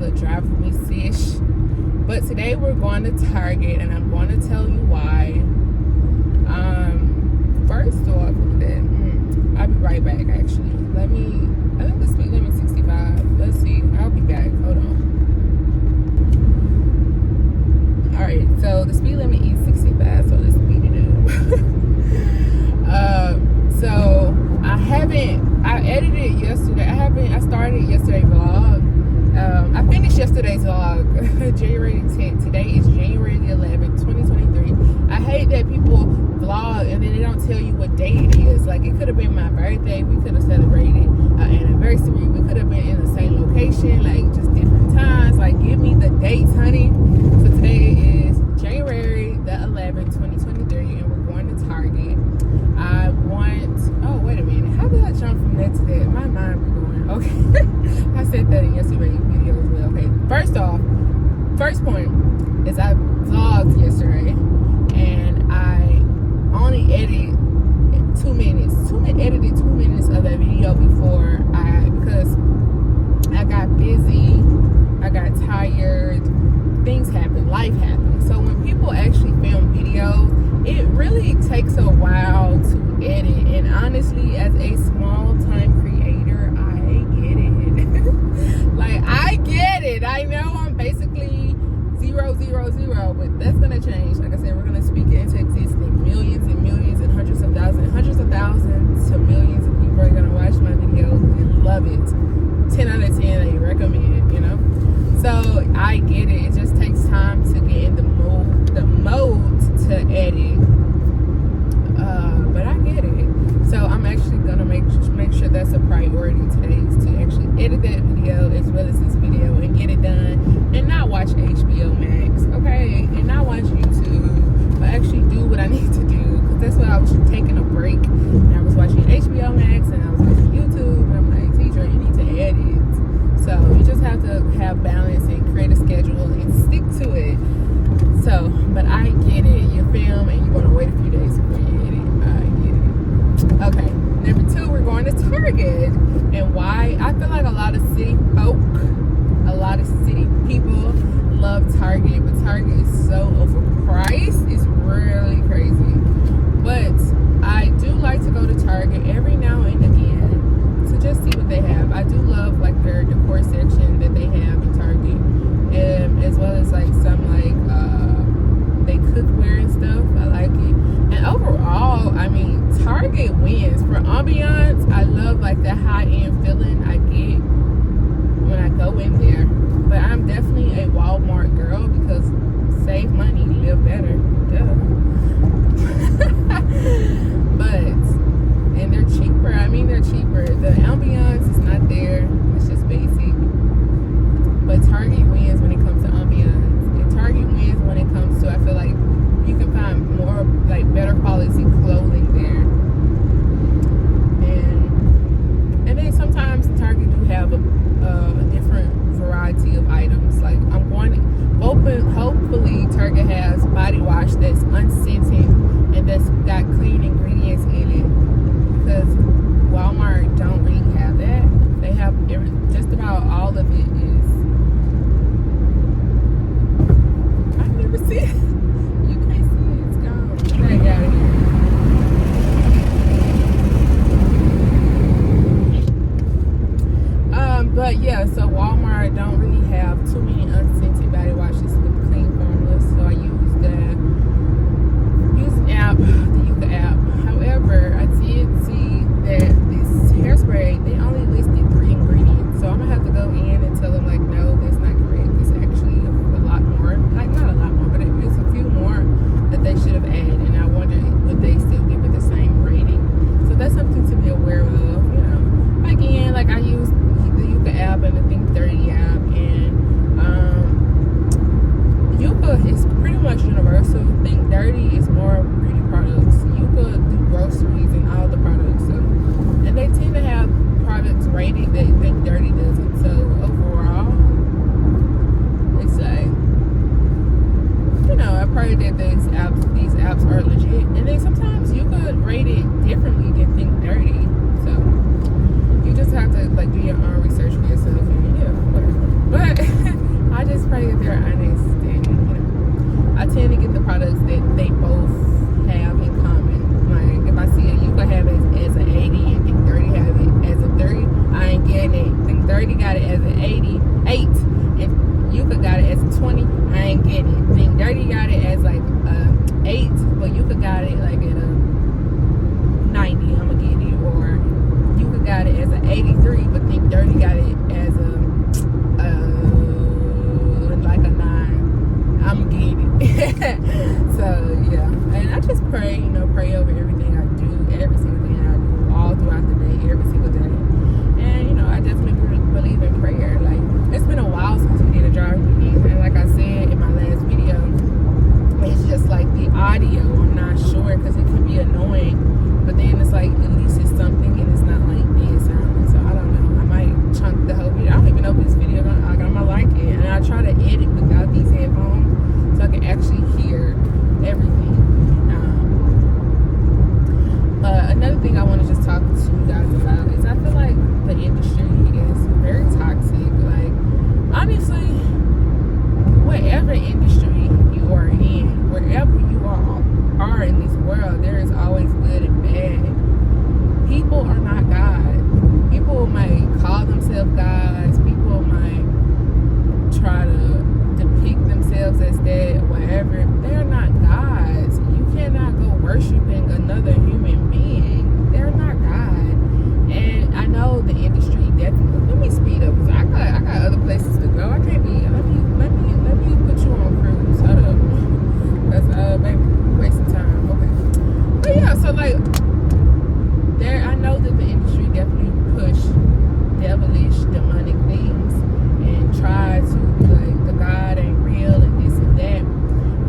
little drive with me, sis. But today we're going to Target, and I'm going to tell you why. First off, I'll be right back. Actually, I think the speed limit is 65. Let's see. I'll be back. Hold on. All right. So the speed limit is 65. So let's speed it up. So I edited yesterday. I started yesterday's vlog. I finished yesterday's vlog, January 10th. Today is January the 11th, 2023. I hate that people vlog and then they don't tell you what day it is. Like, it could have been my birthday. We could have celebrated an anniversary. We could have been in the same location, like just different times. Like, give me the dates, honey. So today is January the 11th, 2023, and we're going to Target. Oh, wait a minute. How did I jump from that to that? My mind be going. Okay. I said that in yesterday's video as well. Okay. First point is I vlogged yesterday and I only edited 2 minutes. Edited 2 minutes of that video because I got busy, I got tired, things happen, life happens. So when people actually film videos, it really takes a while to edit. And honestly, as a small time creator, I get it. Like, I get it. I know I'm basically 000, but that's gonna change. Like I said, we're gonna speak it into existence. Millions and millions and hundreds of thousands to millions of people are gonna watch my videos and love it. 10 out of 10, I recommend, you know. So I get it. It just takes time to get in the mode to edit. But I get it. So I'm actually gonna make sure that's a priority today, is to actually edit that video as well as this video and get it done, and not watch HBO Max, okay, and not watch YouTube, but actually do what I need to do, because that's what I was taking a break, and I was watching HBO Max and I was watching YouTube, and I'm like, teacher, you need to edit. So you just have to have balance and create a schedule and stick to it. So, but I get it. You film and you want to wait a few days before you edit. I get it. Okay, number 2, we're going to Target. And why? I feel like a lot of city people love Target, but Target is so overpriced. It's really crazy. But I do like to go to Target every now and again to just see what they have. I do love like their decor section that they have in Target, as well as like some they cookware and stuff. I like it. And overall, I mean, Target wins. For ambiance, I love like the high-end feeling I get when I go in there. But I'm definitely a Walmart girl because save money, live better. Duh. And they're cheaper. I mean, they're cheaper. The ambiance is not there. It's just basic. But Target wins when it comes to ambiance. And Target wins when it comes to, I feel like, you can find more, like, better quality clothing there. And then sometimes Target do have a different variety of items. Like, hopefully Target has body wash that's unscented and that's got clean ingredients in it, because Walmart don't really have that. They have just about all of it is. I never see it. You can't see it. It's gone. Get out of here. But yeah, so Walmart don't really have too many unscented body washes with clean formulas. So I use an app, the Yuka app. However, I did see that this hairspray, they only listed 3 ingredients. So I'm gonna have to go in and tell them, like, no, that's not correct. It's actually a lot more. Like, not a lot more, but it's a few more that they should have added. And I wonder, would they still give it the same rating? So that's something to be aware of, you know. Again, like, I use the Yuka app and the Think30 app, and Yuka is pretty much universal. Think30 is more beauty products. Yuka do groceries and all the products. So, and they tend to have products rated that Think30 doesn't. So overall, it's like, you know, I pray that these apps are legit. And then sometimes Yuka rate it differently than Think30. So you just have to like do your own research for yourself, and yeah, whatever. But just pray that they're honest, and I tend to get the products that they both have in common. Like if I see a Yuka have it as an 80 and Think 30 have it as a 30, I ain't getting it. Think 30 got it as an 88 and Yuka got it as a 20, I ain't getting it. Think 30 got it as like a 8, but Yuka got it like at a 90, I'ma get it. Or Yuka got it as an 83, but Think 30 got it as a like a 9. I'm getting it. So yeah, and I just pray, pray over everything I do, every single thing I do, all throughout the day, every single day. And I definitely believe in prayer. Like it's been a while since we did a drive meeting, and like I said in my last video, it's just like the audio, I'm not sure because it can be annoying, but then it's like at least it's something and it's not like dead silent. So I don't know, I might chunk the whole video. I don't even know if this video I'm gonna like it, and I try to edit without these headphones so I can actually hear everything. Another thing I want to just talk to you guys about is I feel like the industry is very toxic. Like honestly, whatever industry you are in, wherever you are in this world, there is always good and bad. People are not God. People might call themselves gods. People might try to depict themselves as that, whatever. They're not gods. You cannot go worshiping another human being. They're not God. And I know the industry definitely. Let me speed up because I got other places to go. I can't be. Let me put you on cruise. Hold up. That's baby, wasting time. Okay. But yeah, so like there, I know that the industry definitely push devilish, demonic things and try to be like the God ain't real and this and that.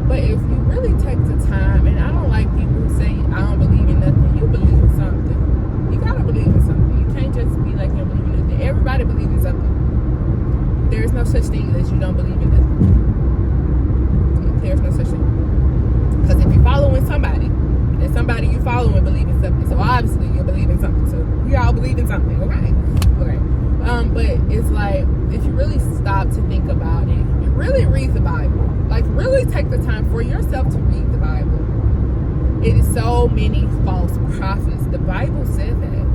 But if you really take the time, and I don't like people who say I don't believe in nothing. You believe in something. You gotta believe in something. You can't just be like you don't believe in nothing. Everybody believes in something. There is no such thing as you don't believe in nothing. There's no such thing. Because if you're following somebody, then somebody you following believe in something. So obviously you believe in something. So we all believe in something. Okay. But it's like if you really stop to think about it, really read the Bible. Like really take the time for yourself to read the Bible. It is so many false prophets. The Bible said that.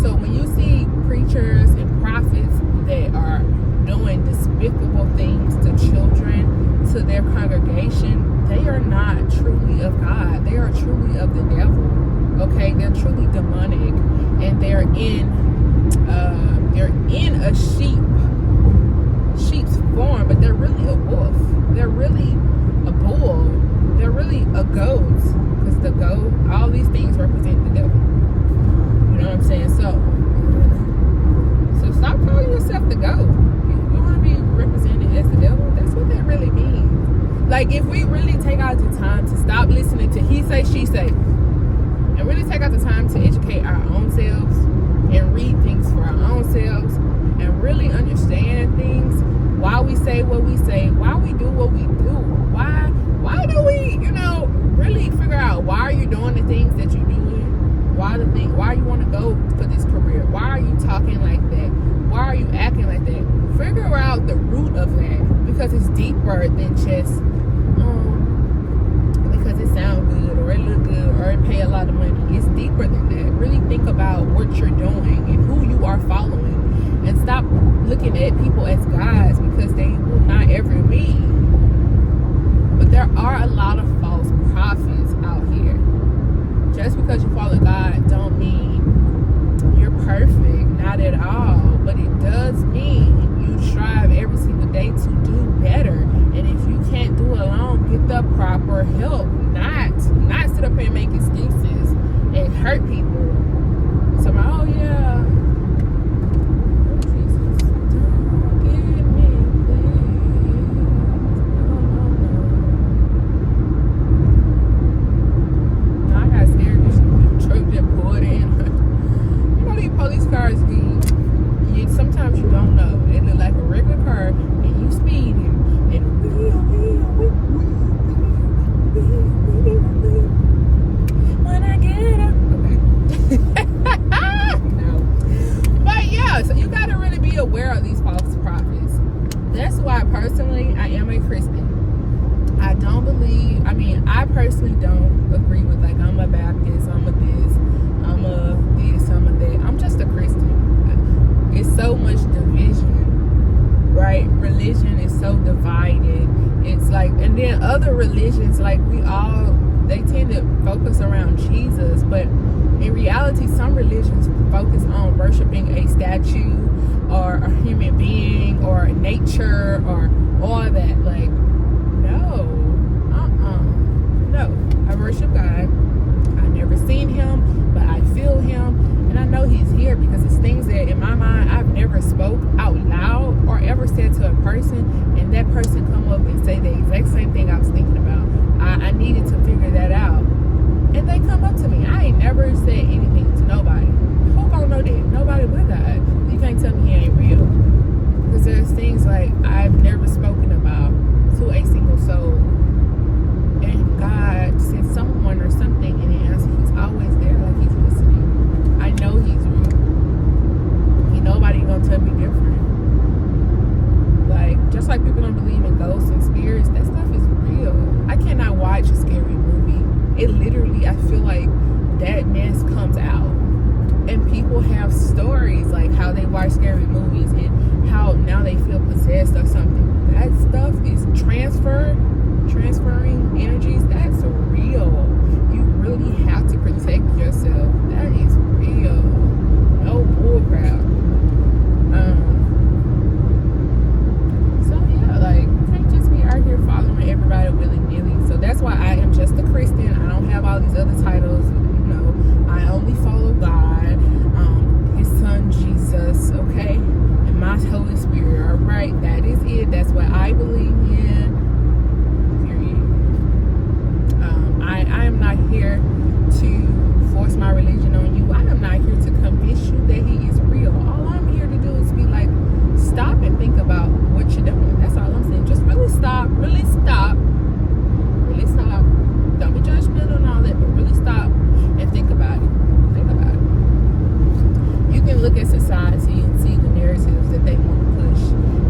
So when you see preachers and prophets that are doing despicable things to children, to their congregation, they are not truly of God. They are truly of the devil. Okay, they're truly demonic, and they're in a sheep's form, but they're really a wolf. They're really a bull. They're really a goat, because the goat, all these things represent the devil. You know what I'm saying? So stop calling yourself the goat. You want to be represented as the devil? That's what that really means. Like if we really take out the time to stop listening to he say, she say, and really take out the time to educate our own selves and read things for our own selves and really understand things, why we say what we say, why we do what we do, why do we, really figure out why are you doing the things that you're doing, why you want to go for this career, why are you talking like that, why are you acting like that. Figure out the root of that, because it's deeper than just because it sounds good or it look good or it pay a lot of money. It's deeper than that. Really think about what you're doing and who you are following, and stop looking at people as gods, because they will not ever be. But there are a lot of false prophets out here. Just because you follow God don't mean you're perfect, not at all. But it does mean you strive every single day to do better. And if you can't do it alone, get the proper help. Not sit up here and make excuses and hurt people. So I'm like, oh yeah, Jesus, don't get me that's why personally I am a Christian. I don't believe, I personally don't agree with like I'm a Baptist, I'm a this, I'm a this, I'm a that. I'm just a Christian. It's so much division, right? Religion is so divided. It's like, and then other religions, like they tend to focus around Jesus, but in reality, some religions focus on worshiping a statue or a human being or nature or all that. Like, no. I worship God. I've never seen him, but I feel him, and I know he's here because it's things that in my mind I've never spoke out loud or ever said to a person, and that person come up and say the exact same thing I was thinking about. I needed to figure that out, and they come up to me. I ain't never said anything to nobody. I hope I don't know that nobody but God. You can't tell me he ain't real, because there's things like I've never spoken about to a single soul, and God sent someone or something, and he's always there, like he's listening. I know he's real. Ain't nobody gonna tell me different. Like, just like people don't believe in ghosts and spirits, that stuff is real. I cannot watch a scary movie. It literally, I feel like that mess comes out. And people have stories like how they watch scary movies and how now they feel possessed or something. That stuff is transferring energies. That's real. You really have to protect yourself. That is real. No bullcrap. So yeah, like, you can't just be out here following everybody willy-nilly. So that's why I am just a Christian. I don't have all these other titles. I only follow God, his son Jesus, okay, and my Holy Spirit. All right, that is it. That's what I believe in. I am not here to force my religion on you. I am not here to convince you that he is real. All I'm here to do is be like, stop and think about what you're doing. That's all I'm saying. Just really stop. Really stop. Really stop. Don't be judgmental and all that, but really stop and think about it. Think about it. You can look at society and see the narratives that they want to push.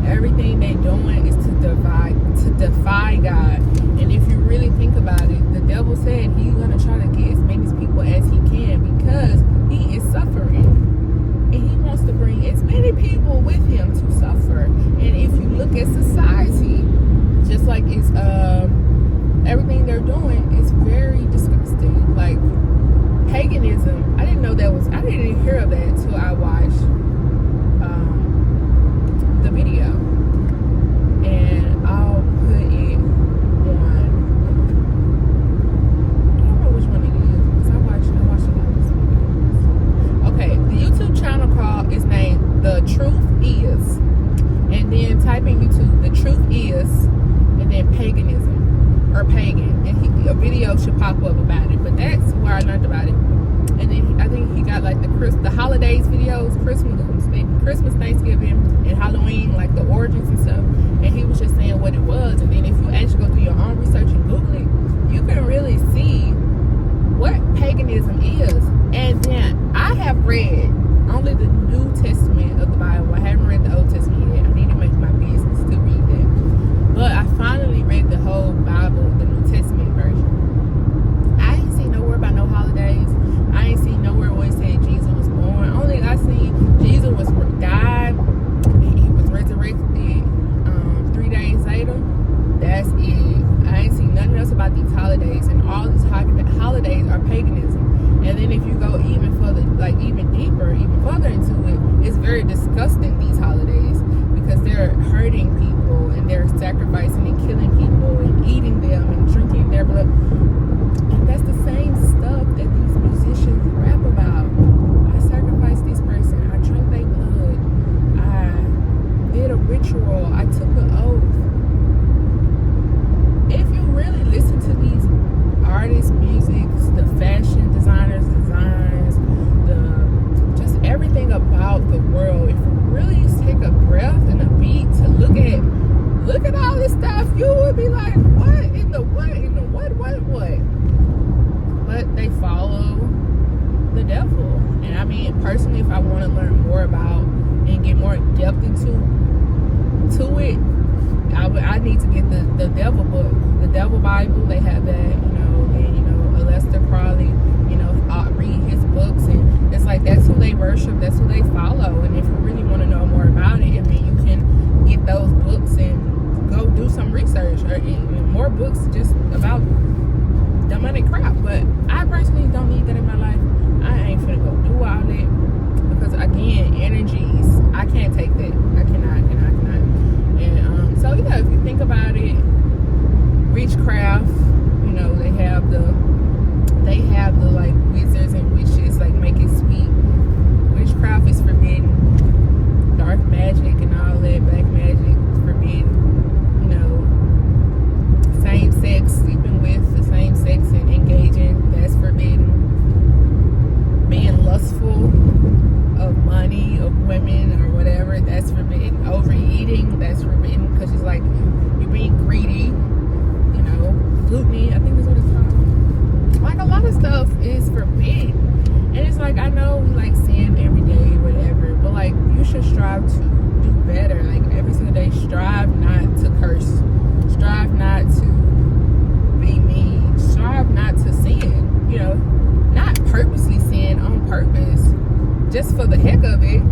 Everything they're doing is to defy God. And if you really think about it, the devil said he's going to try to get as many people as he can because he is suffering. And he wants to bring as many people with him to suffer. And if you look at society, just like it's everything they're doing is very disgusting. Like paganism, I didn't hear of that until I watched the video. And I'll put it on, I don't know which one it is, because I watched a lot of these videos. Okay, the YouTube channel is named The Truth Is. And then type in YouTube, The Truth Is, and then paganism, or pagan. And a video should pop up about it. But that's where I learned about it. And then I think he got like the holidays videos, Christmas, Thanksgiving, and Halloween, like the origins and stuff. And he was just saying what it was. And then if you actually go do your own research and Google it, you can really see what paganism is. And then I have read only the New Testament of the Bible. I haven't read the Old Testament yet. I need to make my business to read that. But I finally read the whole Bible, the New Testament version. I ain't seen nowhere about no holidays. I ain't seen nowhere where it said Jesus was born. Only I seen Jesus was died. He was resurrected 3 days later. That's it. I ain't seen nothing else about these holidays. And all these holidays are paganism. And then if you go even further, like even deeper, even further into it, it's very disgusting, these holidays, because they're hurting people and they're sacrificing and killing people and eating them and drinking their blood. And that's the same stuff that these musicians rap about. I sacrificed this person. I drank their blood. I did a ritual. I took an oath. If you really listen to these artists, music, the fashion designers, designs, just everything about the world, if you really take a breath and a beat to look at all this stuff, you would be like, what in the what? But they follow the devil. And I mean, personally, if I want to learn more about and get more depth into it, need to get the devil book, the devil Bible. They have that, and Aleister Crowley, read his books, and it's like that's who they worship, that's who they follow. And if you really want to know more about it, I mean, you can get those books and go do some research, or more books just about demonic crap. But I personally don't need that in my life. I ain't finna go do all that, because again, energies, I can't take that. I cannot. And so yeah, if you think about it, witchcraft, they have the like wizards and witches, like make it sweet. Witchcraft is forbidden. Dark magic and all that, black magic is forbidden. Same sex, sleeping with the same sex and engaging, that's forbidden. Being lustful of money, of women, or whatever, that's forbidden. Overeating, that's forbidden, because it's like you're being greedy. Gluttony, I think that's what it's called. Like a lot of stuff is forbidden, and it's like, I know we like sin every day, whatever, but like you should strive to do better. Like every single day, strive not to curse, strive not to be mean, strive not to sin. Not purposely sin on purpose, just for the heck of it.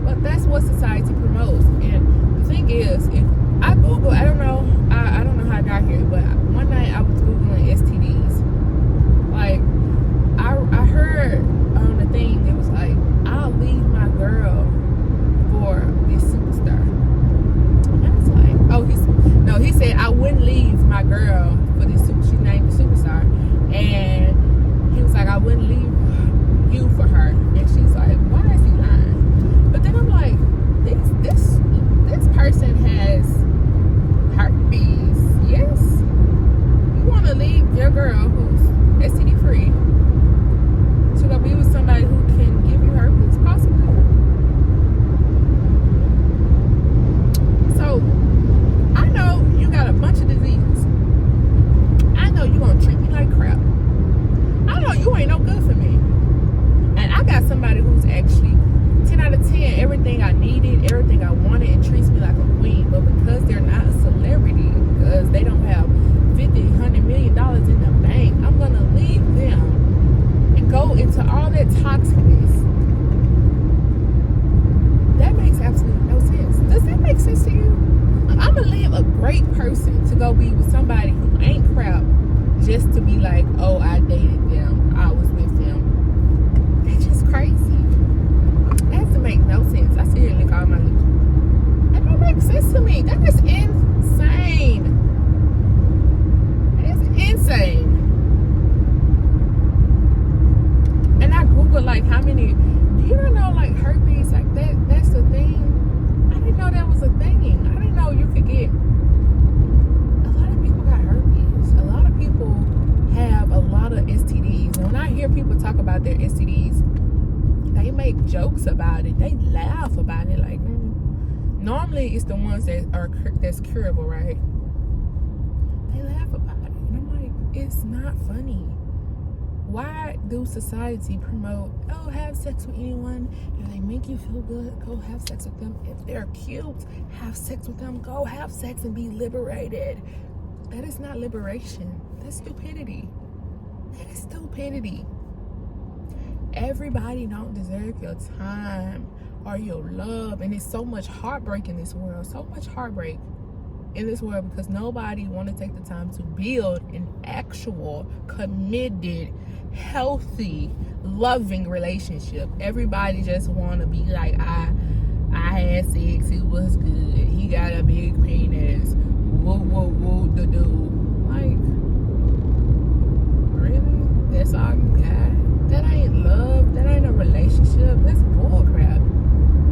But that's what society promotes. And the thing is, if I Google, I don't know how I got here, but one night I was Googling STDs. Like, I heard on the thing, it was like, I'll leave my girl for this superstar. And I was like, he said, I wouldn't leave my girl for this, she named the superstar. And he was like, I wouldn't leave you for her. And she's like, why is he lying? But then I'm like, this person has herpes. Yes, you want to leave your girl who's STD free to go be with somebody who can give you herpes, possibly? So I know you got a bunch of diseases. I know you gonna treat me like crap. I know you ain't no good for me. And I got somebody who's actually 10 out of 10, everything I needed, everything I wanted, and treats me like a queen. But because they're not a celebrity, because they don't have $50-100 million in the bank, I'm gonna leave them and go into all that toxicness. That makes absolutely no sense. Does that make sense to you? I'm gonna leave a great person to go be with somebody who ain't crap, just to be like, oh, I dated them, I was with them. That's just crazy. That doesn't make no sense. I sit here and lick all my lips. That don't make sense to me. That is insane. That is insane. And I Googled like how many, do you know like herpes, like that's a thing? I didn't know that was a thing. I didn't know you could get, a lot of people got herpes. A lot of people have a lot of STDs. And when I hear people talk about their STDs, they make jokes about it. They laugh about it. Like, normally it's the ones that's curable, right? They laugh about it. And I'm like, it's not funny. Why do society promote, oh, have sex with anyone? If they make you feel good, go have sex with them. If they're cute, have sex with them. Go have sex and be liberated. That is not liberation. That's stupidity. That is stupidity. Everybody don't deserve your time or your love. And there's so much heartbreak in this world. So much heartbreak in this world because nobody want to take the time to build an actual, committed, healthy, loving relationship. Everybody just want to be like, I had sex, it was good, he got a big penis, whoa, whoa, whoa, the dude. Like, really? That's all you got? That ain't love. That ain't a relationship. That's bullcrap.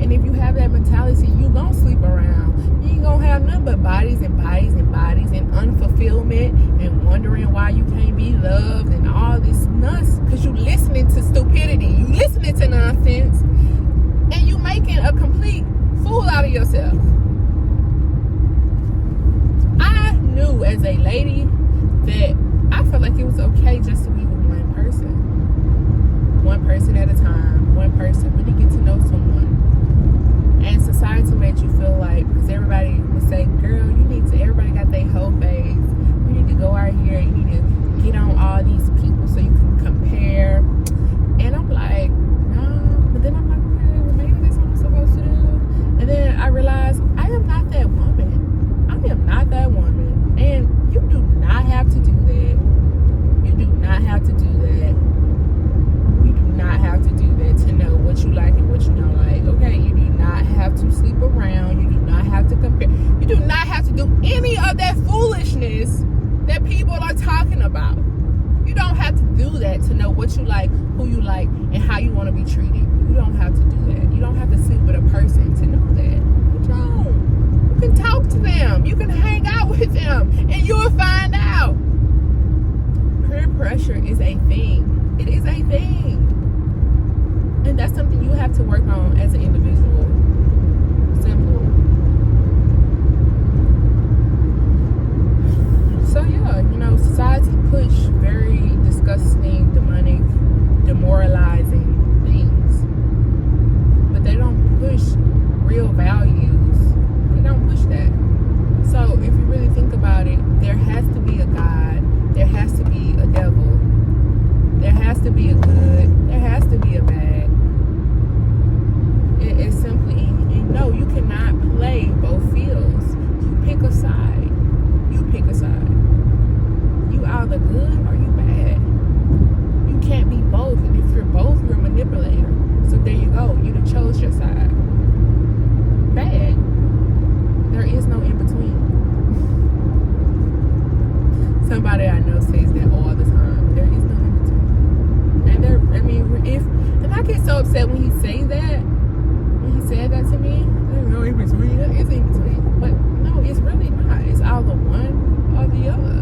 And if you have that mentality, you gonna sleep around. You ain't gonna have nothing but bodies and bodies and bodies and unfulfillment and wondering why you can't be loved and all this nuts. Because you listening to stupidity. You listening to nonsense. And you making a complete fool out of yourself. I knew as a lady that I felt like it was okay just to be with one person. One person at a time. One person. When you get to know someone. And society made you feel like, because everybody would say, girl, you need to, any of that foolishness that people are talking about. You don't have to do that to know what you like, who you like, and how you want to be treated. You don't have to do that. You don't have to sit with a person to know that. You don't. You can talk to them. You can hang out with them, and you'll find out. Peer pressure is a thing. It is a thing. And that's something you have to work on as an individual. Simple. So yeah, society push very disgusting, demonic, demoralizing things. But they don't push real values. They don't push that. So if you really think about it, there has to be a God. There has to be a devil. There has to be a good. There has to be a bad. It's simply, and no, you cannot play both fields. You pick a side. You pick a side. You either good or you bad. You can't be both. And if you're both, you're a manipulator. So there you go. You done chose your side. Bad. There is no in between. Somebody I know says that all the time. There is no in between. And I get so upset when he says that. When he said that to me, there's no in between. There is in between. But no, it's really not. It's either one or the other.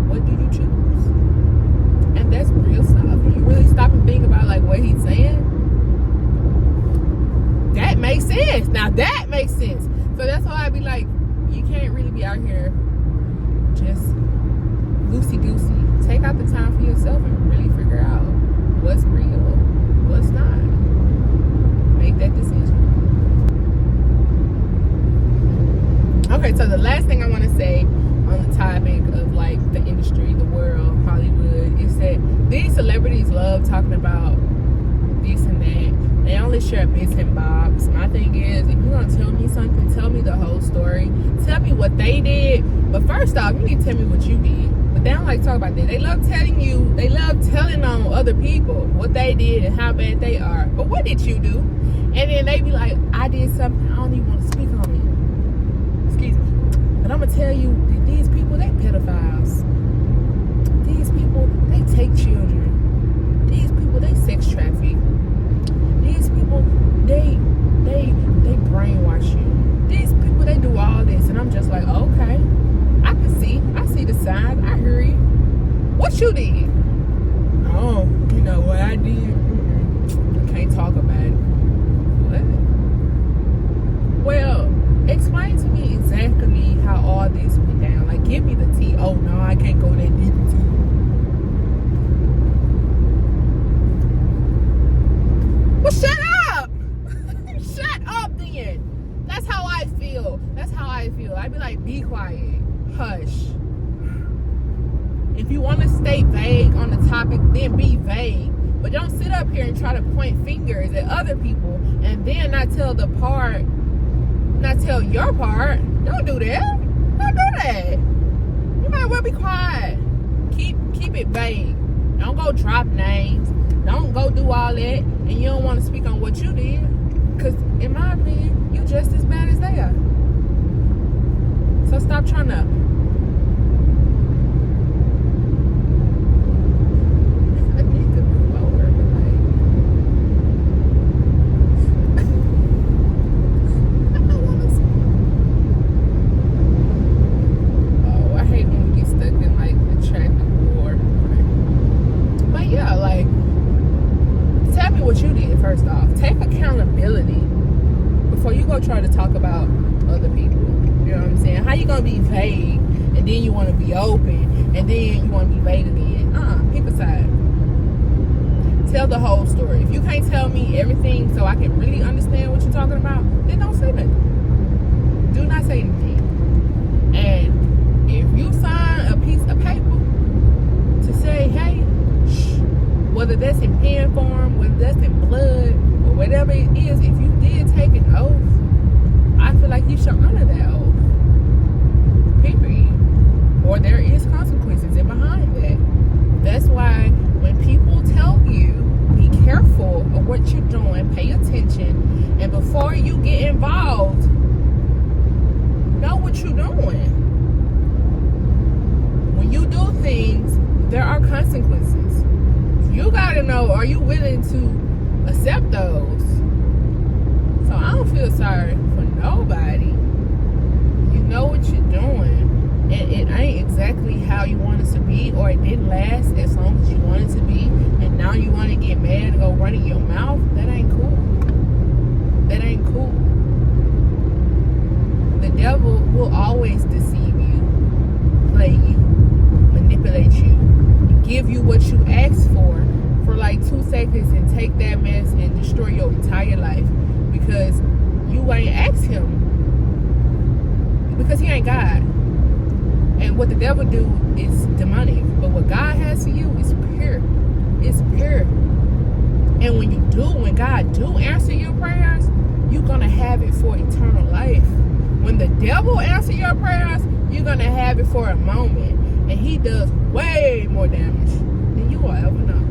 What do you choose? And that's real stuff. When you really stop and think about what he's saying, that makes sense. Now that makes sense. So that's why I be like, you can't really be out here just loosey-goosey. Take out the time for yourself and really figure out what's real, what's not. Make that decision. Okay, so the last thing I want to say on the topic of the industry, the world, Hollywood, is that these celebrities love talking about this and that. They only share bits and bobs. My thing is, if you're gonna tell me something, tell me the whole story. Tell me what they did. But first off, you need to tell me what you did. But they don't like to talk about that. They love telling on other people what they did and how bad they are. But what did you do? And then they be like, I did something, I don't even want to speak on it. Excuse me. But I'm gonna tell you that these people, they pedophiles. These people, they take children. These people, they sex traffic. These people, they brainwash you. These people, they do all this. And I'm just like, okay, I see the signs, I hear you. What you did? Oh, what I did? I can't talk about it. What? Well, explain to me exactly how all this went down. Give me the tea. Oh, no, I can't go that deep into it. Well, shut up! Shut up then. That's how I feel. I'd be like, be quiet. Hush. If you want to stay vague on the topic, then be vague. But don't sit up here and try to point fingers at other people and then not tell your part. Don't do that. Don't do that. You might well be quiet. Keep it vague. Don't go drop names. Don't go do all that. And you don't want to speak on what you did. Because in my opinion, you just as bad as they are. So stop trying to... First off, take accountability before you go try to talk about other people. You know what I'm saying? How you gonna be vague and then you want to be open and then you want to be vague again? Pick a side. Tell the whole story. If you can't tell me everything so I can really understand what you're talking about, then don't say nothing. Do not say anything. And if you sign a piece of paper to say, hey, whether that's in pen form, whether that's in blood, or whatever it is, if you did take an oath, I feel like you should honor that oath. Period. Or there is consequences in behind that. That's why when people tell you, be careful of what you're doing, pay attention, and before you get involved, know doing. When you do things, there are consequences. You gotta know, are you willing to accept those? So I don't feel sorry for nobody. You know what you're doing. And it ain't exactly how you want it to be, or it didn't last as long as you want it to be, and now you want to get mad and go running your mouth. That ain't cool. That ain't cool. The devil will always deceive you, play you, manipulate you, give you what you asked for like 2 seconds, and take that mess and destroy your entire life because you ain't asked him, because he ain't God. And what the devil do is demonic, but what God has for you is pure. It's pure. And when God do answer your prayers, you're gonna have it for eternal life. When the devil answer your prayers, you're gonna have it for a moment, and he does way more damage than you will ever know.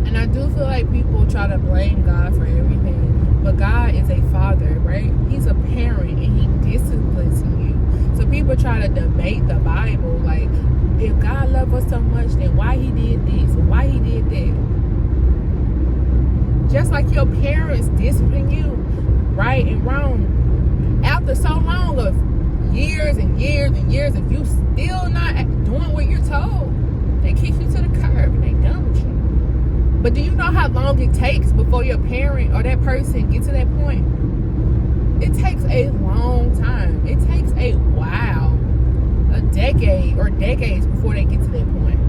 And I do feel like people try to blame God for everything, but God is a father, right? He's a parent, and he disciplines you. So people try to debate the Bible, like, if God loved us so much, then why he did this, or why he did that? Just like your parents discipline you, right and wrong, after so long of years and years and years, if you still not doing what you're told, they kick you to the curb and they done with you. But do you know how long it takes before your parent or that person gets to that point? It takes a long time. It takes a while, a decade or decades before they get to that point.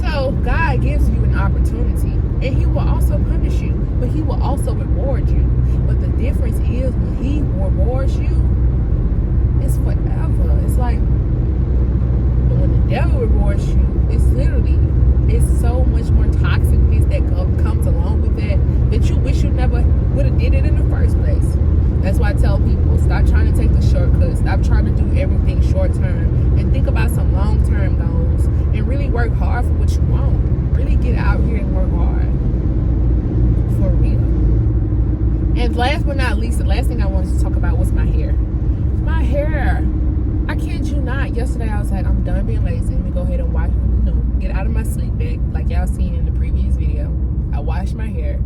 So God gives you an opportunity, and he will also punish you, but he will also reward you. But the difference is, when he rewards you, it's forever. It's like, when the devil rewards you, it's so much more toxicness that comes along with that you wish you never would have did it in the first place. That's why I tell people, stop trying to take the shortcuts. Stop trying to do everything short term, and think about some long term goals, and really work hard for what you want. Really get out here and work hard for real. And last but not least, the last thing I wanted to talk about was my hair. My hair, I kid you not, yesterday I was like, I'm done being lazy. Let me go ahead and wash, get out of my sleep bag, like y'all seen in the previous video. I washed my hair.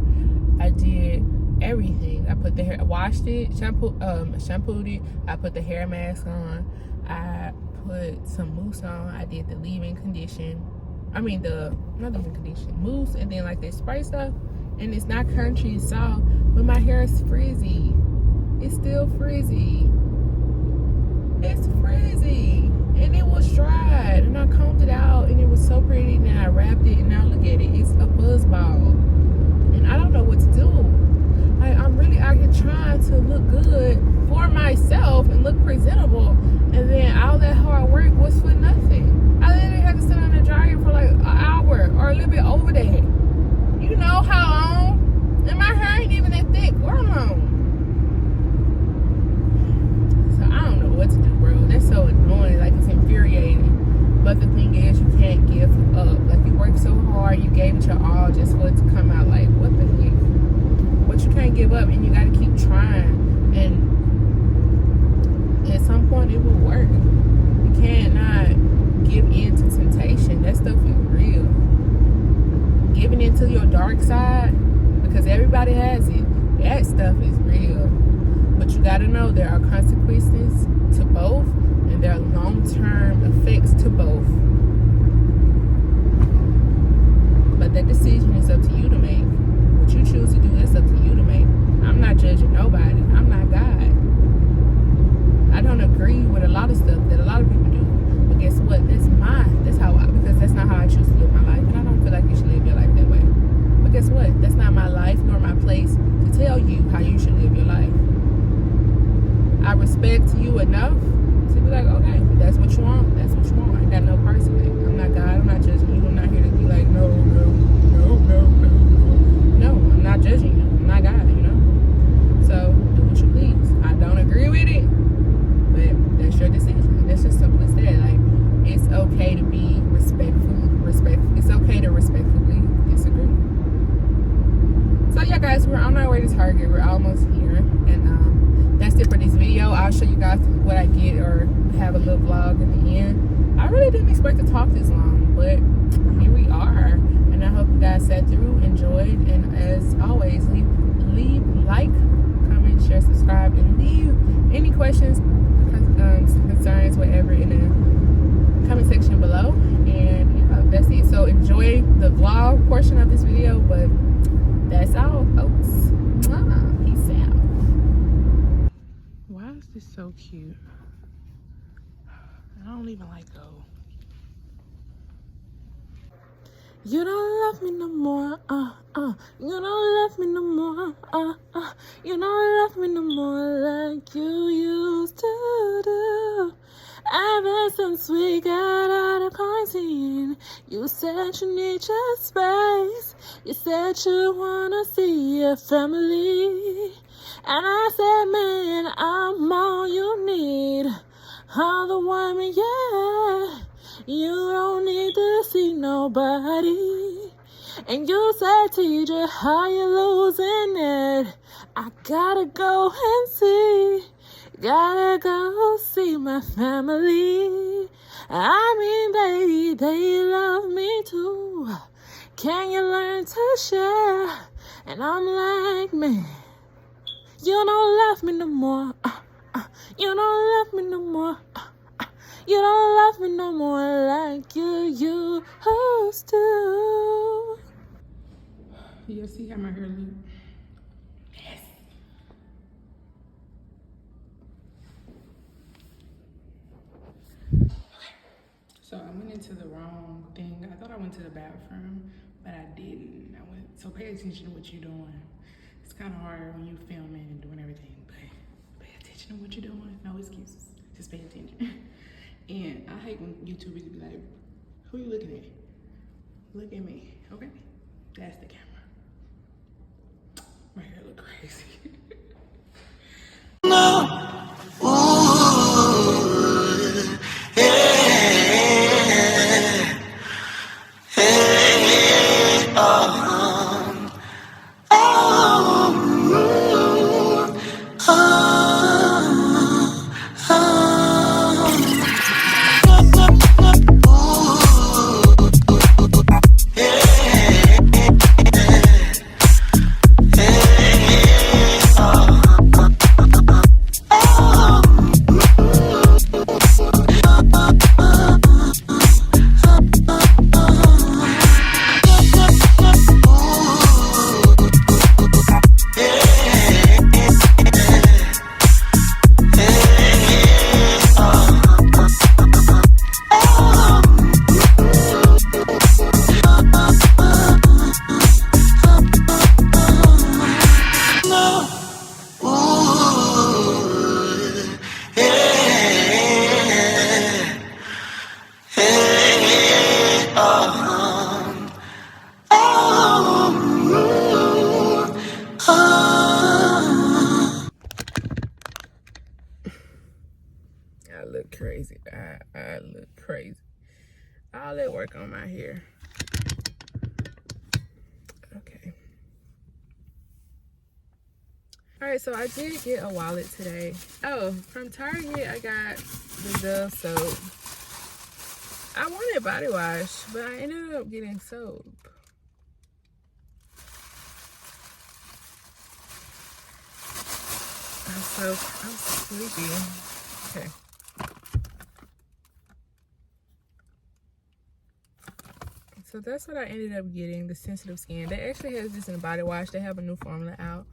I did everything. I put the hair, I washed it, shampooed it. I put the hair mask on. I put some mousse on. I did the leave-in condition. Not leave-in condition, mousse, and then like that spray stuff. And it's not country, it's soft, but my hair is frizzy. It's still frizzy. It's frizzy. And it was dried, and I combed it out, and it was so pretty, and then I wrapped it, and now look at it. It's a buzz ball. And I don't know what to do. Like, I'm really out here trying to look good for myself and look presentable, and then all that hard work was for nothing. I literally had to sit on the dryer for like an hour or a little bit over that. You know how long? And my hair ain't even that thick. We're long. So I don't know what to do, bro. That's so annoying. Like, it's infuriating. But the thing is, you can't give up. Like, you worked so hard, you gave it your all just for it to come out like, what the heck? But you can't give up, and you gotta keep trying. And at some point, it will work. You can't not give in to temptation. That stuff is real. Giving into your dark side, because everybody has it, that stuff is real. But you gotta know there are consequences to both, and there are long-term effects to both. But that decision is up to you to make. What you choose to do, that's up to you to make. I'm not judging nobody. I'm not God. I don't agree with a lot of stuff that a lot of people do. But guess what? That's because that's not how I choose to live my life. And I don't feel like you should live your life that way. But guess what? That's not my life nor my place to tell you how you should live your life. I respect you enough to be like, okay, that's what you want. That's what you want. I ain't got no person. I'm not God. I'm not judging you. I'm not here to be like, no. No, I'm not judging you. I'm not God, you know? So, do what you please. I don't agree with it, but that's your decision. That's just simple as that. Like, it's okay to be respectful. It's okay to respectfully disagree. So, yeah, guys, we're on our way to Target. We're almost here. And that's it for this video. I'll I'll show you guys what I get, or have a little vlog in the end. I really didn't expect to talk this long, but here we are. And I hope you guys sat through, enjoyed, and as always, leave like, comment, share, subscribe, and leave any questions, concerns, whatever, in the comment section below. And yeah, that's it. So enjoy the vlog portion of this video, but that's all, folks. Peace out. Why is this so cute? I don't even like gold. You don't love me no more, you don't love me no more, you don't love me no more like you used to do. Ever since we got out of quarantine, you said you need your space. You said you wanna see your family, and I said, man, I'm all you need. I'm the woman, yeah. You don't need to see nobody. And you said, TJ, how you losing it? I gotta go and see. Gotta go see my family. I mean, baby, they love me too. Can you learn to share? And I'm like, man, you don't love me no more. You don't love me no more. You don't love me no more like you used to. You see how my hair look? Yes. So I went into the wrong thing. I thought I went to the bathroom, but I didn't. So pay attention to what you're doing. It's kind of hard when you're filming and doing everything, but pay attention to what you're doing. No excuses. Just pay attention. And I hate when YouTubers be like, who you looking at? Look at me, okay? That's the camera. My hair look crazy. I look crazy. I look crazy. All that work on my hair. Okay. Alright, so I did get a wallet today. Oh, from Target I got the Dove soap. I wanted body wash, but I ended up getting soap. I'm sleepy. Okay. So that's what I ended up getting, the sensitive skin. They actually have this in a body wash. They have a new formula out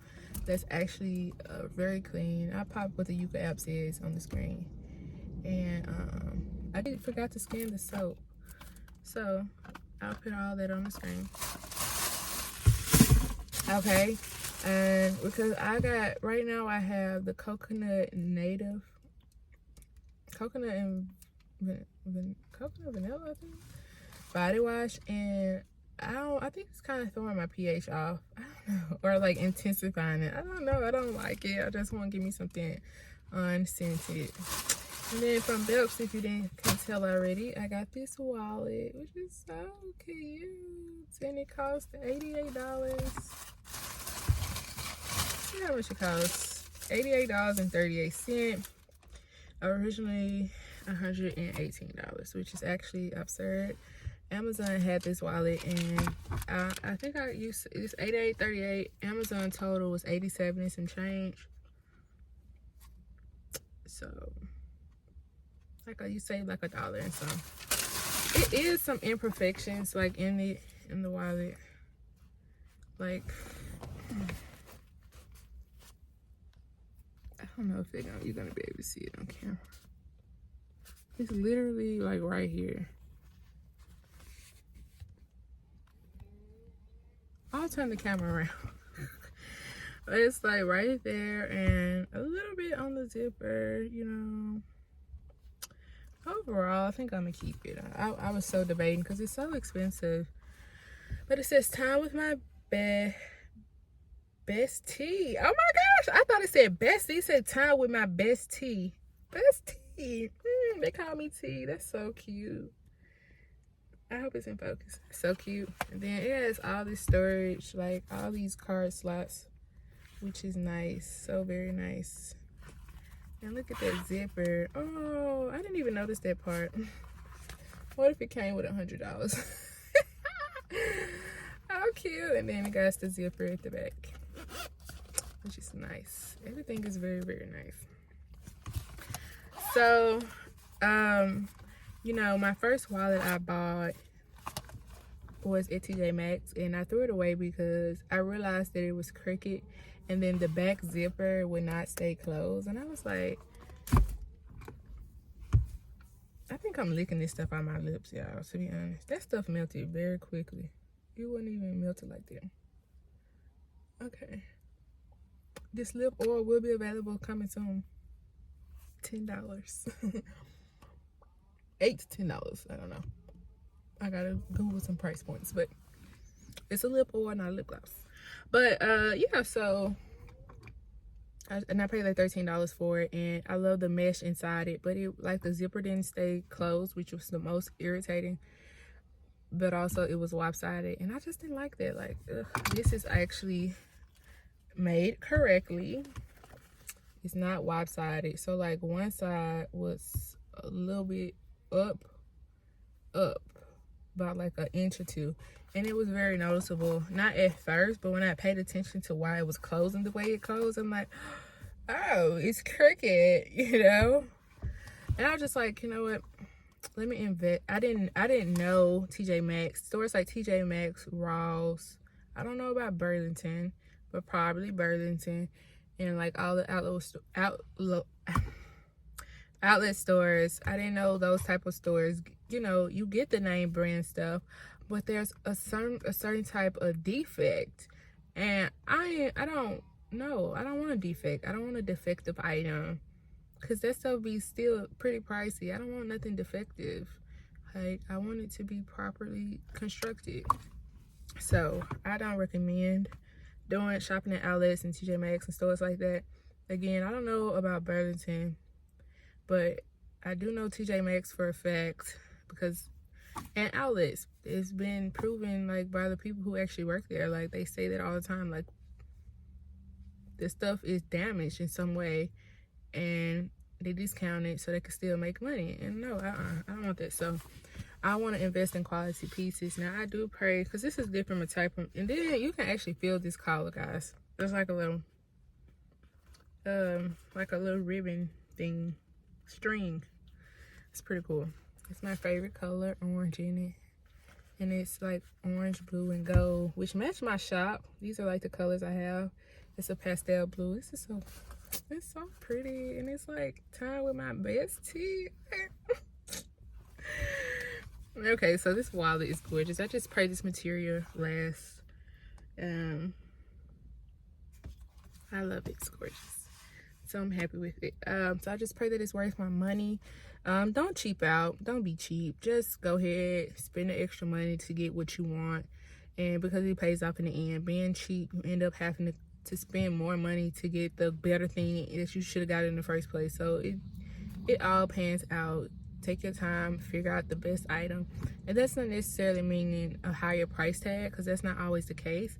that's actually very clean. I popped what the Yuka app says on the screen. And I forgot to scan the soap. So I'll put all that on the screen. Okay. And because I got, right now I have the Coconut Native, coconut and coconut vanilla, I think, body wash, and I think it's kind of throwing my pH off. I don't know, or like intensifying it. I don't know. I don't like it. I just want to give me something unscented. And then from Belks, if you can tell already, I got this wallet, which is so cute, and it cost $88. See how much it costs? $88.38. Originally $118, which is actually absurd. Amazon had this wallet, and I think I used it's $88.38. Amazon total was $87 and some change. So like you save like $1 and some. It is some imperfections like in the wallet. Like I don't know if you're gonna be able to see it on camera. It's literally like right here. I'll turn the camera around. But it's like right there, and a little bit on the zipper, you know. Overall, I think I'm gonna keep it. I was so debating because it's so expensive. But it says time with my bestie. Oh my gosh, I thought it said bestie. It said time with my bestie. Bestie. They call me T. That's so cute. I hope it's in focus. So cute. And then it has all this storage, like all these card slots, which is nice. So very nice. And look at that zipper. Oh, I didn't even notice that part. What if it came with $100? How cute. And then it got the zipper at the back, which is nice. Everything is very, very nice. So, you know, my first wallet I bought was at TJ Maxx, and I threw it away because I realized that it was crooked, and then the back zipper would not stay closed. And I was like, I think I'm licking this stuff on my lips, y'all, to be honest. That stuff melted very quickly. It wasn't even melted like that. Okay. This lip oil will be available coming soon. $10. $8 to $10. I don't know. I gotta Google some price points, but it's a lip oil, not a lip gloss. But yeah, so I paid like $13 for it, and I love the mesh inside it, but it like the zipper didn't stay closed, which was the most irritating. But also it was lopsided, and I just didn't like that. Like, ugh, this is actually made correctly. It's not lopsided, so like one side was a little bit up about like an inch or two, and it was very noticeable. Not at first, but when I paid attention to why it was closing the way it closed, I'm like, oh, it's crooked, you know. And I was just like, you know what, let me invest. I didn't know TJ Maxx, stores like TJ Maxx, Ross, I don't know about Burlington, but probably Burlington, and like all the outlet stores. I didn't know those type of stores, you know, you get the name brand stuff, but there's a certain type of defect, and I don't know. I don't want a defect. I don't want a defective item, because that stuff be still pretty pricey. I don't want nothing defective. Like, I want it to be properly constructed. So I don't recommend doing shopping at outlets and TJ Maxx and stores like that. Again, I don't know about Burlington, but I do know TJ Maxx for a fact, because, and outlets, it's been proven like by the people who actually work there. Like, they say that all the time, like, this stuff is damaged in some way, and they discount it so they can still make money. And no, I don't want that. So I want to invest in quality pieces. Now I do pray, because this is different type of, and then you can actually feel this collar, guys. There's like a little ribbon thing, string. It's pretty cool. It's my favorite color, orange in it, and it's like orange, blue, and gold, which match my shop. These are like the colors I have. It's a pastel blue. This is so, it's so pretty, and it's like time with my bestie. Okay, so this wallet is gorgeous. I just pray this material lasts. I love it. It's gorgeous, so I'm happy with it. So I just pray that it's worth my money. Don't cheap out. Don't be cheap. Just go ahead, spend the extra money to get what you want, and because it pays off in the end. Being cheap, you end up having to spend more money to get the better thing that you should have got in the first place. So it all pans out. Take your time, figure out the best item, and that's not necessarily meaning a higher price tag, because that's not always the case.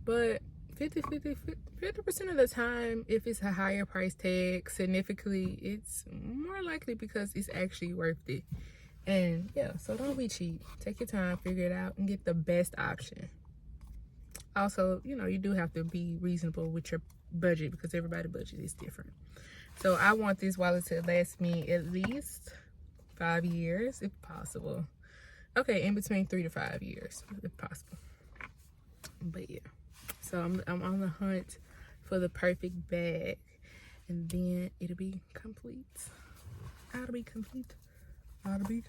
But 50% of the time, if it's a higher price tag, significantly, it's more likely because it's actually worth it. And yeah, so don't be cheap. Take your time, figure it out, and get the best option. Also, you know, you do have to be reasonable with your budget because everybody's budget is different. So I want this wallet to last me at least 5 years, if possible. Okay, in between 3 to 5 years, if possible. But yeah, so I'm on the hunt for the perfect bag, and then it'll be complete. I'll be complete. You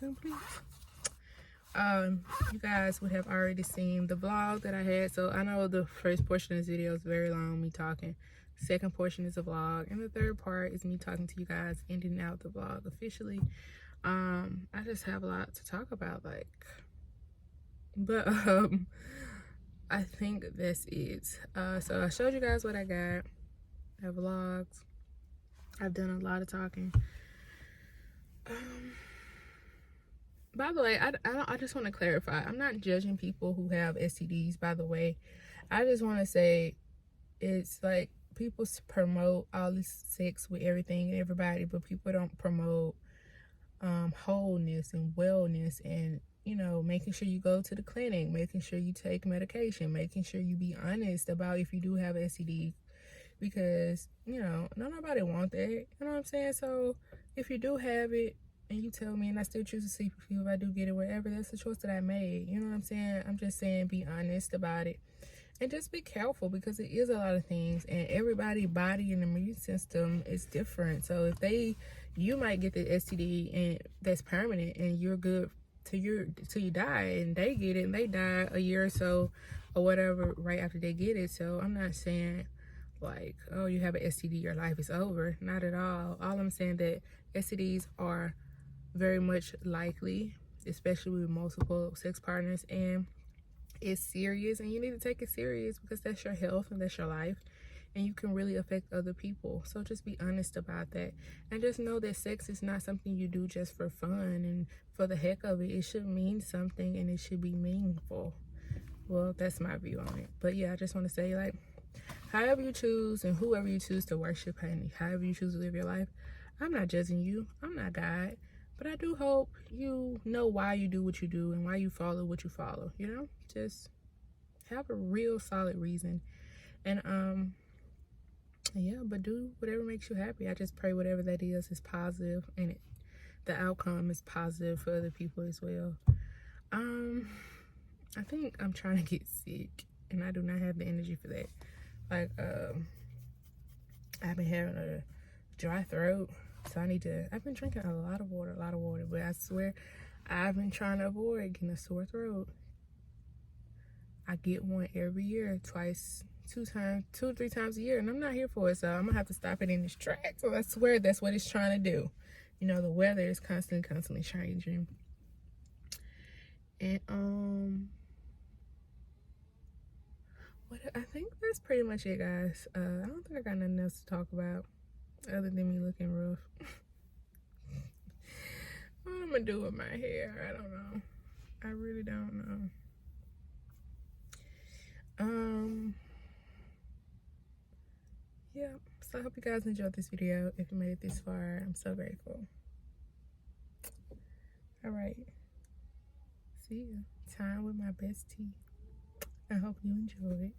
guys would have already seen the vlog that I had. So I know the first portion of this video is very long, me talking. Second portion is a vlog, and the third part is me talking to you guys, ending out the vlog officially. I just have a lot to talk about, like, but I think that's it. So I showed you guys what I got. I have vlogs. I've done a lot of talking. By the way, I just want to clarify. I'm not judging people who have STDs, by the way. I just want to say it's like people promote all this sex with everything and everybody, but people don't promote wholeness and wellness, and, you know, making sure you go to the clinic, making sure you take medication, making sure you be honest about if you do have STD, because, you know, nobody want that. You know what I'm saying? So if you do have it and you tell me and I still choose to sleep with you, if I do get it, whatever, that's the choice that I made. You know what I'm saying? I'm just saying be honest about it. And just be careful, because it is a lot of things, and everybody's body and immune system is different. So if you might get the STD and that's permanent, and you're good till you die, and they get it and they die a year or so or whatever right after they get it. So I'm not saying like, oh, you have an STD, your life is over. Not at all. All I'm saying that STDs are very much likely, especially with multiple sex partners, and it's serious, and you need to take it serious because that's your health and that's your life, and you can really affect other people. So just be honest about that, and just know that sex is not something you do just for fun and for the heck of it. It should mean something, and it should be meaningful. Well, that's my view on it. But yeah, I just want to say, like, however you choose and whoever you choose to worship, and however you choose to live your life, I'm not judging you. I'm not God. But I do hope you know why you do what you do and why you follow what you follow, you know? Just have a real solid reason. And yeah, but do whatever makes you happy. I just pray whatever that is positive, and the outcome is positive for other people as well. I think I'm trying to get sick, and I do not have the energy for that. Like, I've been having a dry throat. So I've been drinking a lot of water, but I swear I've been trying to avoid getting a sore throat. I get one every year, two or three times a year, and I'm not here for it. So I'm gonna have to stop it in this track. So I swear that's what it's trying to do. You know, the weather is constantly changing. And I think that's pretty much it, guys. I don't think I got nothing else to talk about other than me looking rough. What I'm gonna do with my hair, I don't know. I really don't know. Yeah, so I hope you guys enjoyed this video. If you made it this far, I'm so grateful. All right, see ya. Time with my bestie. I hope you enjoyed.